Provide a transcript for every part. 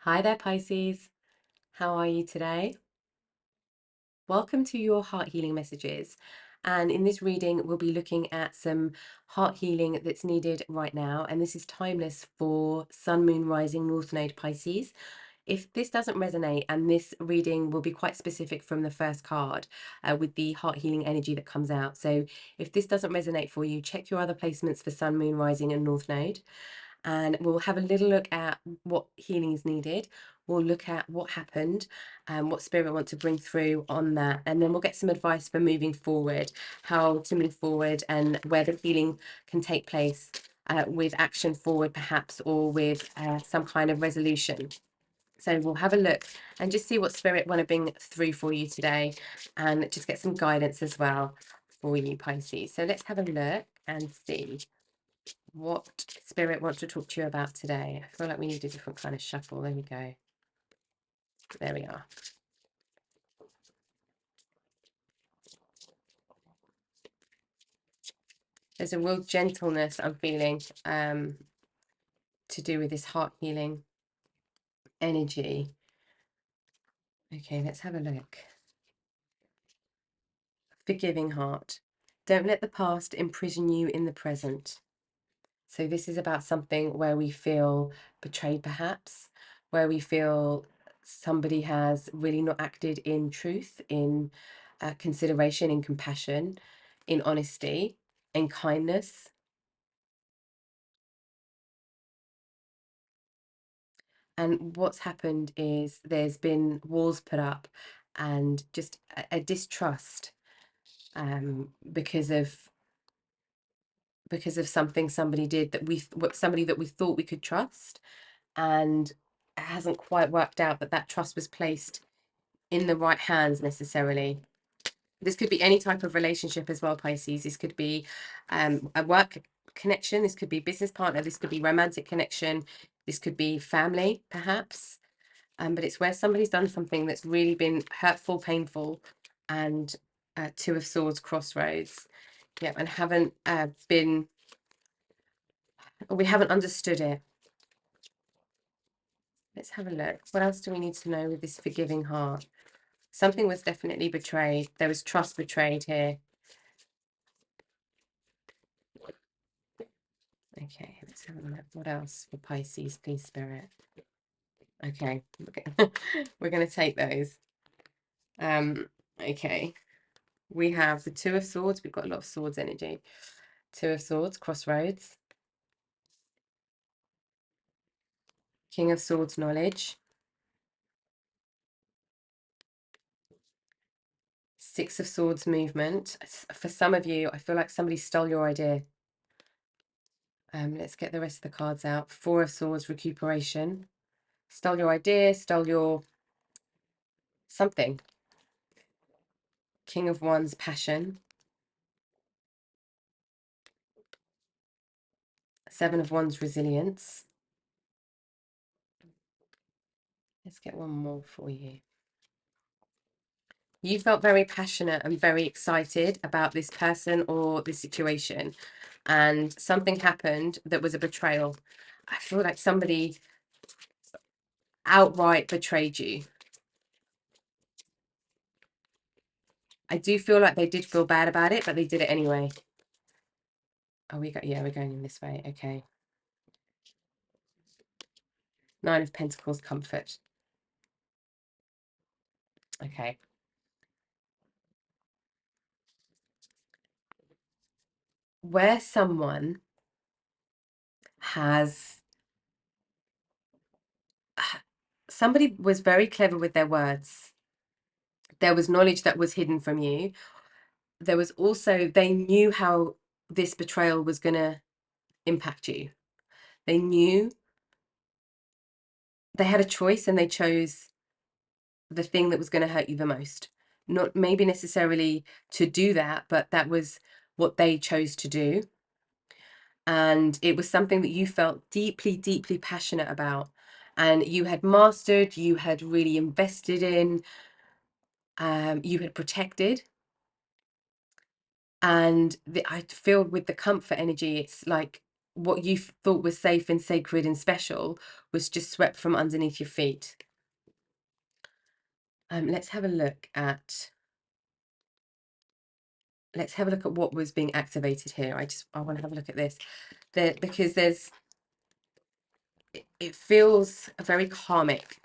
Hi there, Pisces. How are you today? Welcome to your heart healing messages. And in this reading, we'll be looking at some heart healing that's needed right now. And this is timeless for Sun, Moon, Rising, North Node Pisces. If this doesn't resonate, and this reading will be quite specific from the first card with the heart healing energy that comes out. So if this doesn't resonate for you, check your other placements for Sun, Moon, Rising, and North Node. And we'll have a little look at what healing is needed. We'll look at what happened and what spirit want to bring through on that. And then we'll get some advice for moving forward, how to move forward and where the healing can take place with action forward perhaps, or with some kind of resolution. So we'll have a look and just see what spirit want to bring through for you today, and just get some guidance as well for you, Pisces. So let's have a look and see what spirit wants to talk to you about today. I feel like we need a different kind of shuffle. There we go. There we are. There's a real gentleness I'm feeling to do with this heart healing energy. Okay, let's have a look. Forgiving heart. Don't let the past imprison you in the present. So this is about something where we feel betrayed, perhaps, where we feel somebody has really not acted in truth, in consideration, in compassion, in honesty, in kindness. And what's happened is there's been walls put up and just a distrust because of something somebody did that somebody that we thought we could trust, and it hasn't quite worked out that trust was placed in the right hands necessarily. This could be any type of relationship as well, Pisces. This could be a work connection, this could be business partner, this could be romantic connection, this could be family perhaps, but it's where somebody's done something that's really been hurtful, painful, and Two of Swords, crossroads. Yeah, and haven't we haven't understood it. Let's have a look. What else do we need to know with this forgiving heart? Something was definitely betrayed. There was trust betrayed here. Okay, let's have a look. What else for Pisces, please, Spirit? Okay, we're going to take those. Okay, we have the Two of Swords. We've got a lot of swords energy. Two of Swords, crossroads. King of Swords, knowledge. Six of Swords, movement. For some of you, I feel like somebody stole your idea. Let's get the rest of the cards out. Four of Swords, recuperation. Stole your idea, stole your something. King of Wands, passion. Seven of Wands, resilience. Let's get one more for you. You felt very passionate and very excited about this person or this situation, and something happened that was a betrayal. I feel like somebody outright betrayed you. I do feel like they did feel bad about it, but they did it anyway. Oh, we're going in this way. Okay. Nine of Pentacles, comfort. Okay. Where someone has somebody was very clever with their words. There was knowledge that was hidden from you. There was also, they knew how this betrayal was going to impact you. They knew they had a choice, and they chose the thing that was going to hurt you the most. Not maybe necessarily to do that, but that was what they chose to do. And it was something that you felt deeply, deeply passionate about, and you had mastered, you had really invested in, you had protected. And I feel with the comfort energy, it's like what you thought was safe and sacred and special was just swept from underneath your feet. Let's have a look at what was being activated here. I want to have a look at this because it feels very karmic.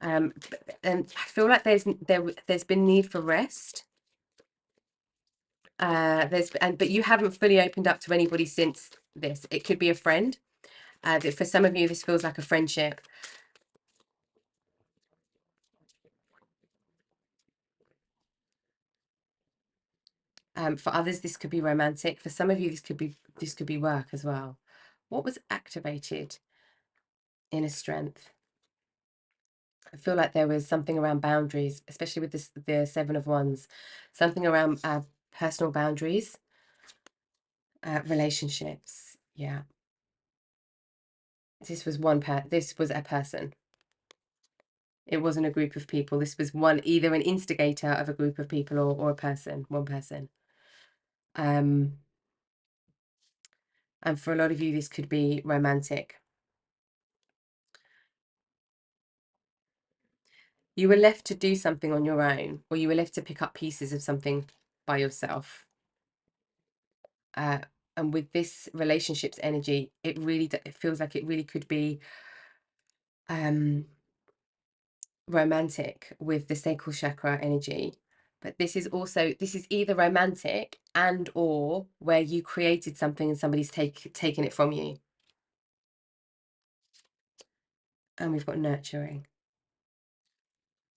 And I feel like there's been need for rest. But you haven't fully opened up to anybody since this. It could be a friend. For some of you, this feels like a friendship. For others, this could be romantic. For some of you, this could be work as well. What was activated? Inner strength. I feel like there was something around boundaries, especially with the Seven of Wands. Something around personal boundaries, relationships. Yeah, this was a person. It wasn't a group of people. This was either an instigator of a group of people or a person, one person. And for a lot of you, this could be romantic. You were left to do something on your own, or you were left to pick up pieces of something by yourself. And with this relationship's energy, it feels like it really could be romantic with the sacral chakra energy. But this is either romantic and or where you created something and somebody's taken it from you. And we've got nurturing.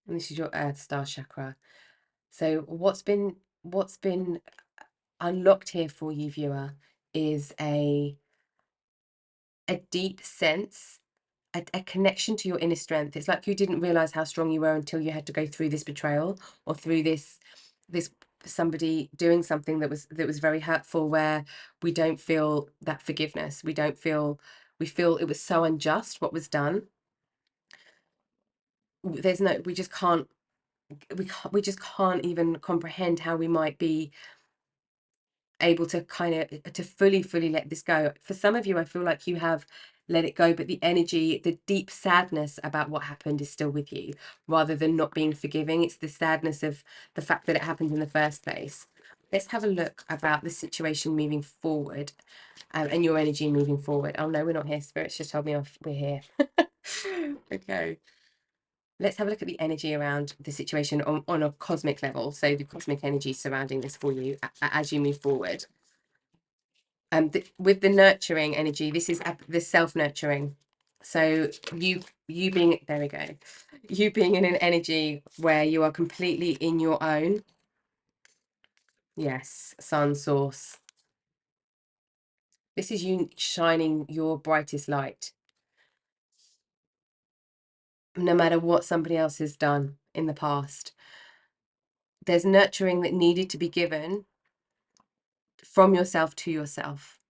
And this is your earth star chakra. So what's been unlocked here for you, viewer, is a deep sense, a connection to your inner strength. It's like you didn't realize how strong you were until you had to go through this betrayal, or through this somebody doing something that was very hurtful, where we don't feel that forgiveness. We feel it was so unjust what was done. We just can't even comprehend how we might be able to to fully let this go. For some of you, I feel like you have let it go, but the energy, the deep sadness about what happened is still with you, rather than not being forgiving. It's the sadness of the fact that it happened in the first place. Let's have a look about the situation moving forward, and your energy moving forward. Oh no, we're not here. Spirits just told me off. We're here. Okay. Let's have a look at the energy around the situation on a cosmic level. So the cosmic energy surrounding this for you as you move forward. With the nurturing energy, this is the self-nurturing. So you being, there we go, you being in an energy where you are completely in your own. Yes, sun source. This is you shining your brightest light, no matter what somebody else has done in the past. There's nurturing that needed to be given from yourself to yourself.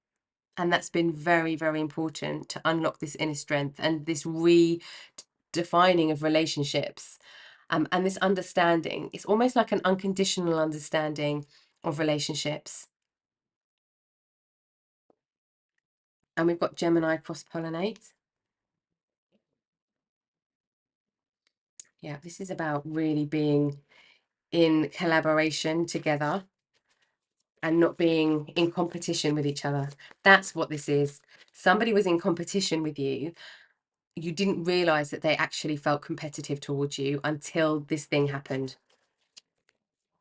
And that's been very, very important to unlock this inner strength and this redefining of relationships. And this understanding, it's almost like an unconditional understanding of relationships. And we've got Gemini cross-pollinate. Yeah, this is about really being in collaboration together and not being in competition with each other. That's what this is. Somebody was in competition with you. You didn't realize that they actually felt competitive towards you until this thing happened.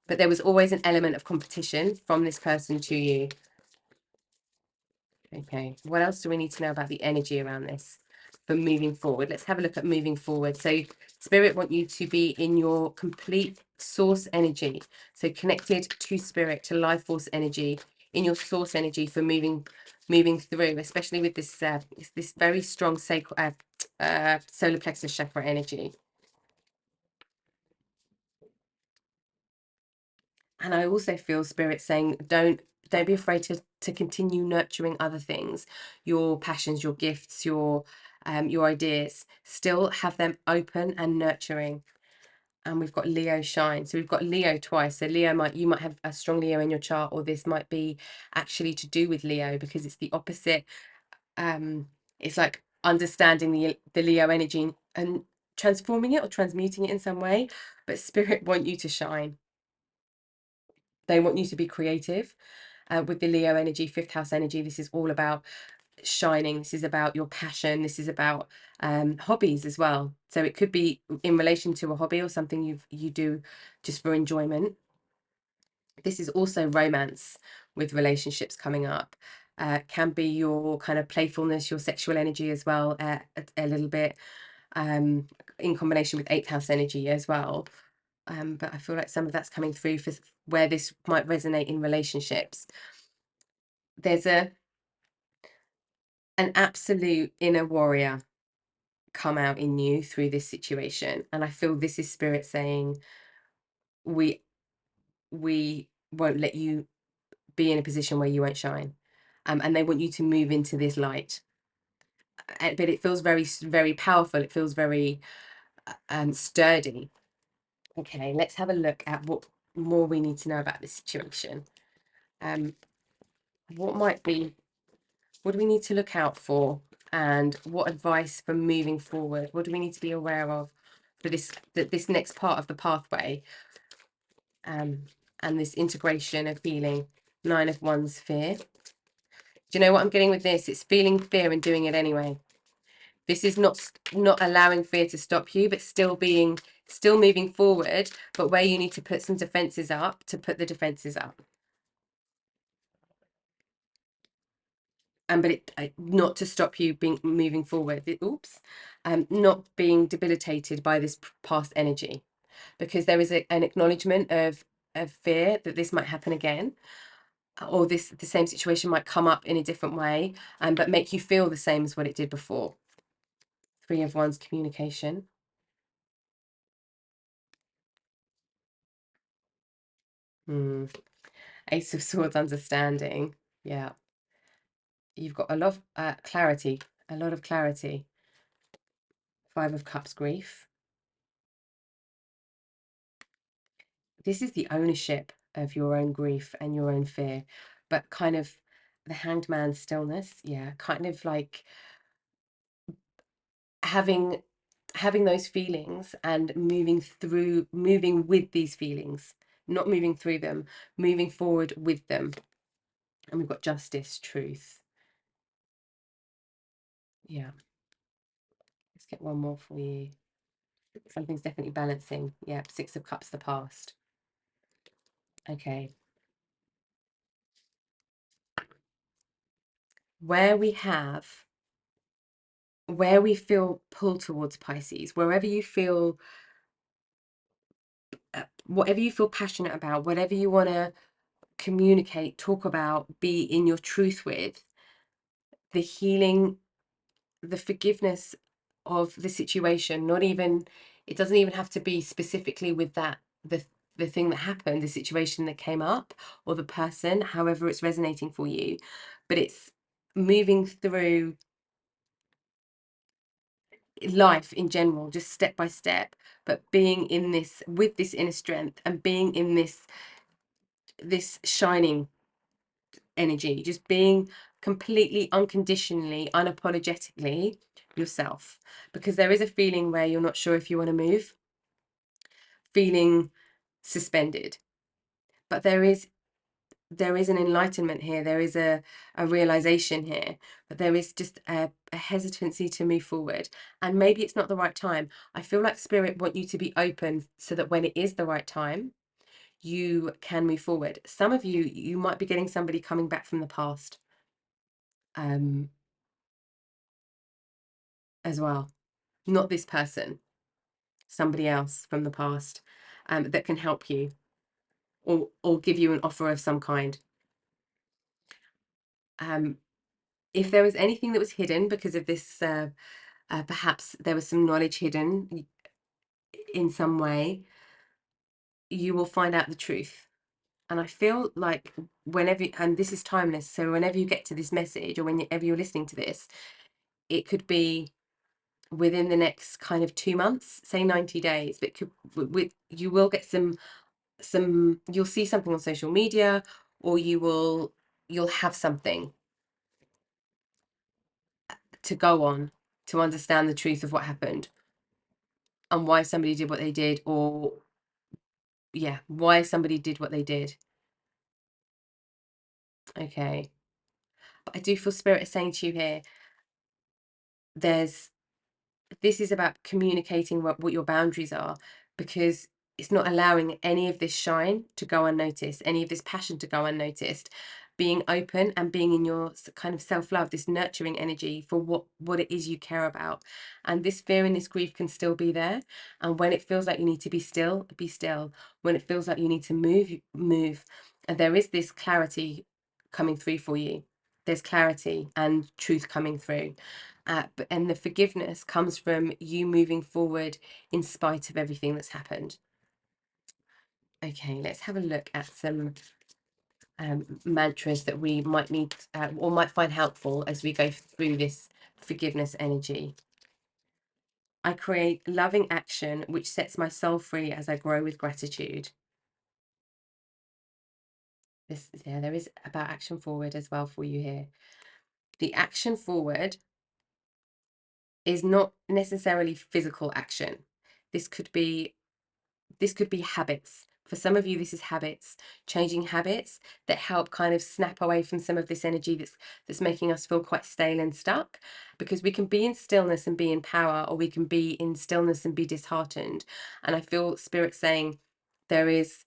But there was always an element of competition from this person to you. Okay, what else do we need to know about the energy around this for moving forward? Let's have a look at moving forward. So Spirit want you to be in your complete source energy. So connected to Spirit, to life force energy, in your source energy for moving through, especially with this this very strong sacral solar plexus chakra energy. And I also feel Spirit saying, don't be afraid to continue nurturing other things, your passions, your gifts, your ideas. Still have them open and nurturing. and we've got Leo shine. So we've got Leo twice. So you might have a strong Leo in your chart, or this might be actually to do with Leo, because it's the opposite. It's like understanding the Leo energy and transforming it or transmuting it in some way. But spirit want you to shine. They want you to be creative. With the Leo energy, fifth house energy, this is all about shining. This is about your passion. This is about hobbies as well. So it could be in relation to a hobby or something you do just for enjoyment. This is also romance with relationships coming up. Can be your kind of playfulness, your sexual energy as well, a little bit, in combination with eighth house energy as well. But I feel like some of that's coming through for where this might resonate in relationships. There's an absolute inner warrior come out in you through this situation, and I feel this is spirit saying we won't let you be in a position where you won't shine, and they want you to move into this light. But it feels very, very powerful. It feels very sturdy. Okay, let's have a look at what more we need to know about this situation. What do we need to look out for, and what advice for moving forward? What do we need to be aware of for this next part of the pathway, and this integration of healing? Nine of Wands, fear. Do you know what I'm getting with this? It's feeling fear and doing it anyway. This is not allowing fear to stop you, but still moving forward, but where you need to put some defenses up, to put the defenses up. But not to stop you moving forward. Not being debilitated by this past energy, because there is an acknowledgement of fear that this might happen again, or the same situation might come up in a different way, but make you feel the same as what it did before. Three of Wands, communication. Ace of Swords, understanding. Yeah. You've got a lot of clarity, a lot of clarity. Five of Cups, grief. This is the ownership of your own grief and your own fear, but kind of the Hanged Man, stillness. Yeah, kind of like having those feelings and moving with these feelings, not moving through them, moving forward with them. And we've got justice, truth. Yeah. Let's get one more for you. Something's definitely balancing. Yeah, Six of Cups, the past. Okay. Where we feel pulled towards Pisces, wherever you feel, whatever you feel passionate about, whatever you want to communicate, talk about, be in your truth with, the healing, the forgiveness of the situation, it doesn't even have to be specifically with the thing that happened, the situation that came up, or the person, however it's resonating for you, but it's moving through life in general, just step by step, but being in this with this inner strength, and being in this shining energy, just being completely unconditionally, unapologetically yourself, because there is a feeling where you're not sure if you want to move, feeling suspended, but there is an enlightenment here, there is a realization here, but there is just a hesitancy to move forward, and maybe it's not the right time. I feel like spirit want you to be open so that when it is the right time, you can move forward. Some of you might be getting somebody coming back from the past, as well. Not this person, somebody else from the past, that can help you, or give you an offer of some kind. If there was anything that was hidden because of this, perhaps there was some knowledge hidden in some way, you will find out the truth. And I feel like and this is timeless, so whenever you get to this message, or whenever you're listening to this, it could be within the next kind of 2 months, say 90 days. But you will get you'll see something on social media, or you'll have something to go on to understand the truth of what happened and why somebody did what they did, or yeah, why somebody did what they did. Okay. But I do feel Spirit is saying to you here, there's this is about communicating what your boundaries are, because it's not allowing any of this shine to go unnoticed, any of this passion to go unnoticed. Being open and being in your kind of self-love, this nurturing energy for what it is you care about. And this fear and this grief can still be there. And when it feels like you need to be still, be still. When it feels like you need to move, move. And there is this clarity coming through for you. There's clarity and truth coming through. And the forgiveness comes from you moving forward in spite of everything that's happened. Okay, let's have a look at some mantras that we might need or might find helpful as we go through this forgiveness energy. I create loving action which sets my soul free as I grow with gratitude. There is about action forward as well for you here. The action forward is not necessarily physical action. This could be habits. For some of you, this is habits, changing habits that help kind of snap away from some of this energy that's making us feel quite stale and stuck. Because we can be in stillness and be in power, or we can be in stillness and be disheartened. And I feel Spirit saying there is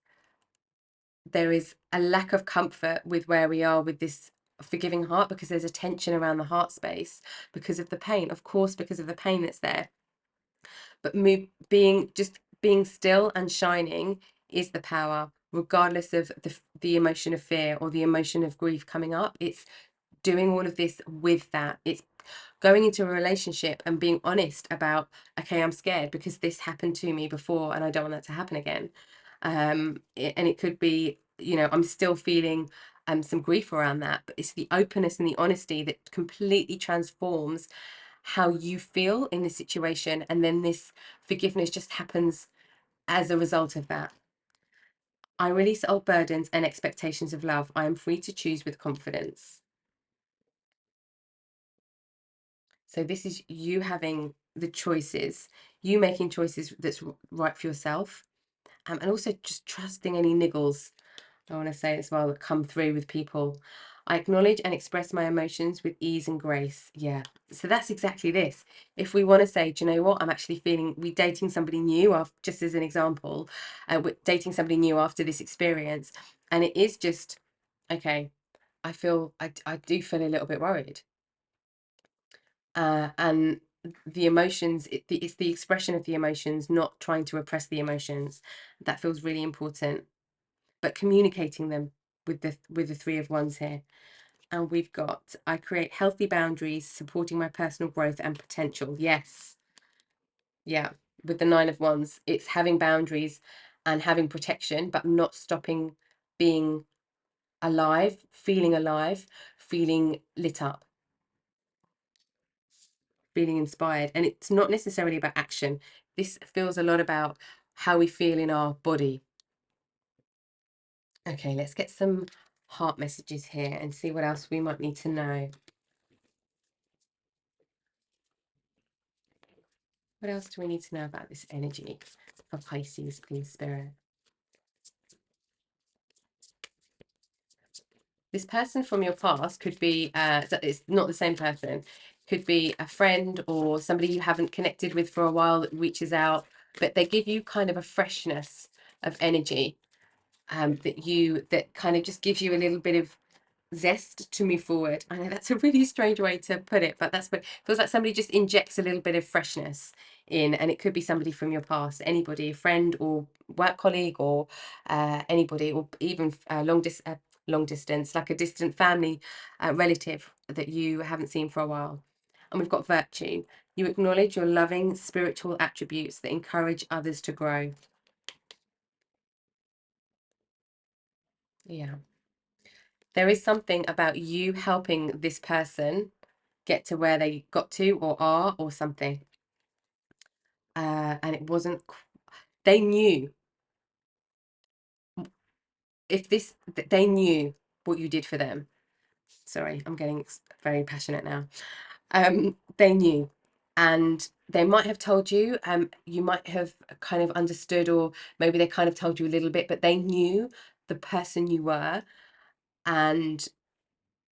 a lack of comfort with where we are with this forgiving heart, because there's a tension around the heart space because of the pain, of course, because of the pain that's there. But being still and shining is the power, regardless of the emotion of fear or the emotion of grief coming up. It's doing all of this with that. It's going into a relationship and being honest about, okay, I'm scared because this happened to me before and I don't want that to happen again. And it could be, I'm still feeling some grief around that, but it's the openness and the honesty that completely transforms how you feel in the situation, and then this forgiveness just happens as a result of that. I release old burdens and expectations of love. I am free to choose with confidence. So this is you having the choices, you making choices that's right for yourself, and also just trusting any niggles, I want to say as well, that come through with people. I acknowledge and express my emotions with ease and grace. Yeah. So that's exactly this. If we want to say, do you know what? I'm actually feeling, we dating somebody new, after, just as an example, dating somebody new after this experience. And it is just, okay, I do feel a little bit worried. And the emotions, it's the expression of the emotions, not trying to repress the emotions. That feels really important. But communicating them with the Three of Wands here. And we've got, I create healthy boundaries, supporting my personal growth and potential. Yes. Yeah. With the Nine of Wands, it's having boundaries and having protection, but not stopping being alive, feeling lit up, feeling inspired. And it's not necessarily about action. This feels a lot about how we feel in our body. Okay, let's get some heart messages here and see what else we might need to know. What else do we need to know about this energy for Pisces, please, Spirit? This person from your past could be, it's not the same person, could be a friend or somebody you haven't connected with for a while that reaches out, but they give you kind of a freshness of energy, that kind of just gives you a little bit of zest to move forward. I know that's a really strange way to put it, but that's what it feels like. Somebody just injects a little bit of freshness in, and it could be somebody from your past, anybody, a friend or work colleague, or anybody, or even long distance, like a distant family relative that you haven't seen for a while. And we've got virtue. You acknowledge your loving spiritual attributes that encourage others to grow. Yeah. There is something about you helping this person get to where they got to or are, or something. and it wasn't. They knew if this. They knew what you did for them. Sorry, I'm getting very passionate now. They knew, and they might have told you. You might have kind of understood, or maybe they kind of told you a little bit, but they knew the person you were, and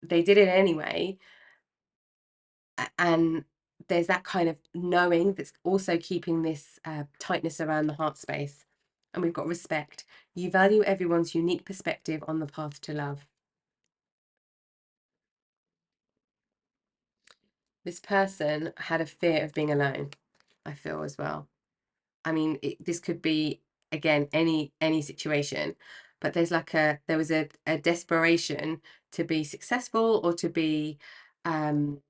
they did it anyway. And there's that kind of knowing that's also keeping this tightness around the heart space. And we've got respect. You value everyone's unique perspective on the path to love. This person had a fear of being alone, I feel, as well. I mean, this could be, again, any situation, but there was a desperation to be successful, or to be there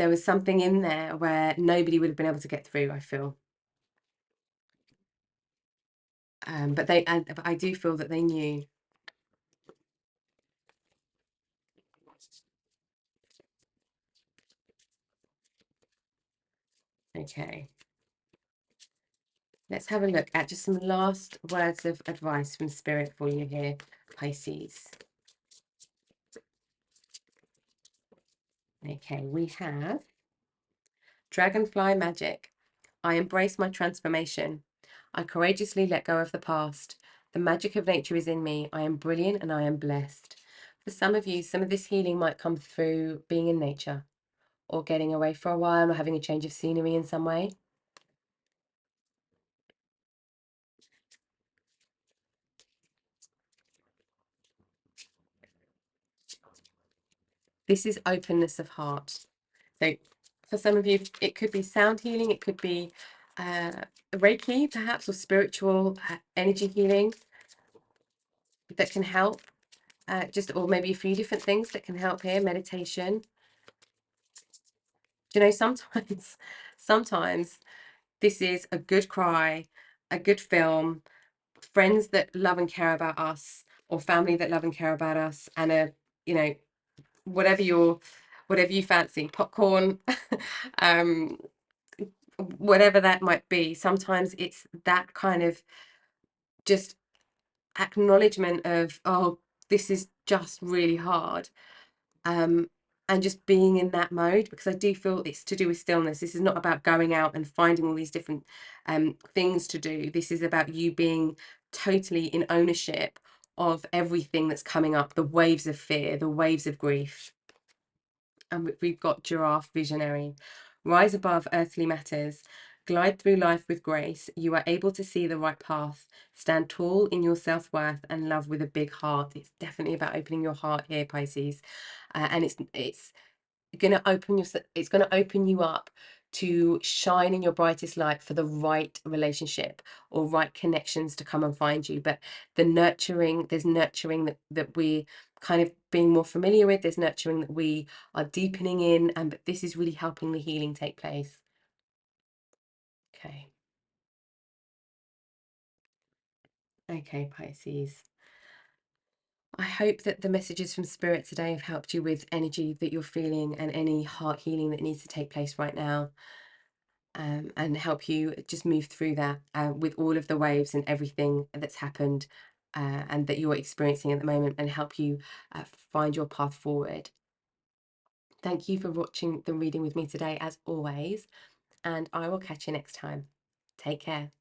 was something in there where nobody would have been able to get through, I feel. But I do feel that they knew. Okay, let's have a look at just some last words of advice from Spirit for you here, Pisces. Okay, we have Dragonfly Magic. I embrace my transformation. I courageously let go of the past. The magic of nature is in me. I am brilliant and I am blessed. For some of you, some of this healing might come through being in nature, or getting away for a while, or having a change of scenery in some way. This is openness of heart. So for some of you, it could be sound healing, it could be Reiki, perhaps, or spiritual energy healing that can help. Or maybe a few different things that can help here. Meditation. Do you know, sometimes this is a good cry, a good film, friends that love and care about us, or family that love and care about us, and you know, whatever you fancy, popcorn, um, whatever that might be. Sometimes it's that kind of just acknowledgement of, oh, this is just really hard. um, and just being in that mode, because I do feel it's to do with stillness. This is not about going out and finding all these different things to do. This is about you being totally in ownership of everything that's coming up, the waves of fear, the waves of grief. And we've got Giraffe Visionary. Rise above earthly matters. Glide through life with grace. You are able to see the right path. Stand tall in your self-worth and love with a big heart. It's definitely about opening your heart here, Pisces. And it's going to it's going to open you up to shine in your brightest light for the right relationship or right connections to come and find you. But there's nurturing that we kind of being more familiar with. There's nurturing that we are deepening in, and but this is really helping the healing take place. Okay. Okay, Pisces. I hope that the messages from Spirit today have helped you with energy that you're feeling and any heart healing that needs to take place right now. And help you just move through that with all of the waves and everything that's happened and that you're experiencing at the moment, and help you find your path forward. Thank you for watching the reading with me today, as always, and I will catch you next time. Take care.